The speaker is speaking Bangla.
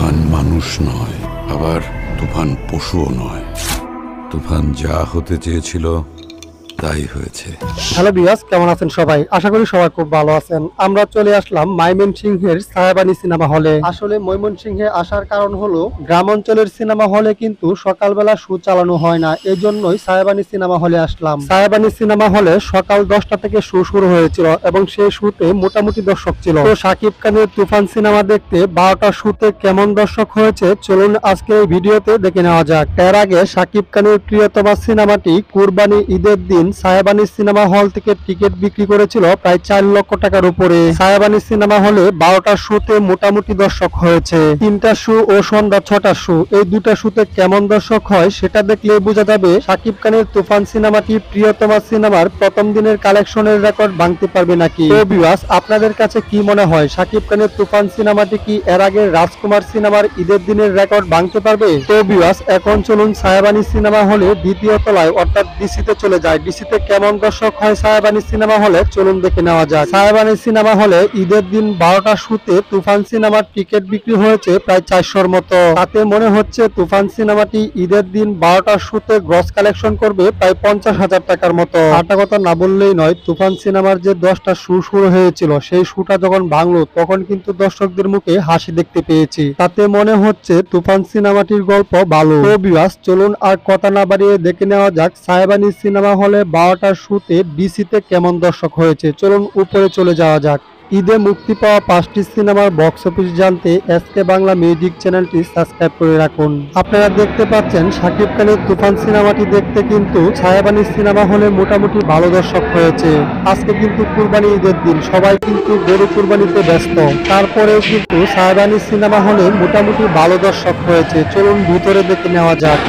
তুফান মানুষ নয়, আবার তুফান পশুও নয়। তুফান যা হতে চেয়েছিল তাই হয়েছে। হ্যালো ভিউয়ার্স, কেমন আছেন সবাই? আশা করি সবাই খুব ভালো আছেন। আমরা চলে আসলাম ময়মনসিংহের ছায়াবানী সিনেমা হলে। আসলে ময়মনসিংহে আসার কারণ হলো গ্রাম অঞ্চলের সিনেমা হলে কিন্তু সকালবেলা শো চালানো হয় না, এই জন্যই ছায়াবানী সিনেমা হলে আসলাম। ছায়াবানী সিনেমা হলে সকাল 10টা থেকে শো শুরু হয়েছিল এবং সেই শোতে মোটামুটি দর্শক ছিল। তো শাকিব খানের তুফান সিনেমা দেখতে 12টার শোতে কেমন দর্শক হয়েছে চলুন আজকে এই ভিডিওতে দেখে নেওয়া যাক। এর আগে শাকিব খানের প্রিয়তমা সিনেমাটি কুরবানি ঈদের দিন ছায়াবানী সিনেমা হল থেকে টিকিট বিক্রি করেছিল প্রায় 4 লক্ষ টাকার উপরে। ছায়াবানী সিনেমা হলে 12টার শোতে মোটামুটি দর্শক হয়েছে। 3টা শো ও সন্ধ্যা 6টার শো, এই দুটা শোতে কেমন দর্শক হয় সেটা দেখলে বোঝা যাবে শাকিব খানের তুফান সিনেমাটি প্রিয়তমা সিনেমার প্রথম দিনের কালেকশনের রেকর্ড ভাঙতে পারবে নাকি। তো ভিউয়ার্স, আপনাদের কাছে কি মনে হয় শাকিব খানের তুফান সিনেমাটি কি এর আগে রাজকুমার সিনেমার ঈদের দিনের রেকর্ড ভাঙতে পারবে? তো ভিউয়ার্স, এখন চলুন ছায়াবানী সিনেমা হলে দ্বিতীয় তলায় অর্থাৎ ডিসিতে চলে যায়। ডিসিতে কেমন দর্শক হয় ছায়াবানী সিনেমা হলে চলুন দেখে নেওয়া যাক। ছায়াবানী সিনেমা হলে ঈদের দিন 12টা শোতে তুফান সিনেমার টিকিট বিক্রি হয়েছে প্রায় 400-র মতো। তাতে মনে হচ্ছে তুফান সিনেমাটি ঈদের দিন 12টার শোতে গ্রস কালেকশন করবে প্রায় 50,000 টাকার মতো। আটা কথা না বললেই নয়, তুফান সিনেমার যে 10টা শো শুরু হয়েছিল সেই শোটা যখন ভাঙলো তখন কিন্তু দর্শকদের মুখে হাসি দেখতে পেয়েছি। তাতে মনে হচ্ছে তুফান সিনেমাটির গল্প ভালো। তো ভিউয়ার্স, চলুন আর কথা না বাড়িয়ে দেখে নেওয়া যাক ছায়াবানী সিনেমা হলে 12টার শোতে ডিসিতে কেমন দর্শক হয়েছে। চলুন উপরে চলে যাওয়া যাক। ঈদে মুক্তি পাওয়া 5টি সিনেমার বক্স অফিস জানতে এসকে বাংলা মিউজিক চ্যানেলটি সাবস্ক্রাইব করে রাখুন। আপনারা দেখতে পাচ্ছেন শাকিব খানের তুফান সিনেমাটি দেখতে কিন্তু ছায়াবানী সিনেমা হলে মোটামুটি ভালো দর্শক হয়েছে। আজকে কিন্তু কুরবানি ঈদের দিন, সবাই কিন্তু গরু কুরবানিতে ব্যস্ত, তারপরেও কিন্তু ছায়াবানী সিনেমা হলে মোটামুটি ভালো দর্শক হয়েছে। চলুন ভিতরে দেখে নেওয়া যাক।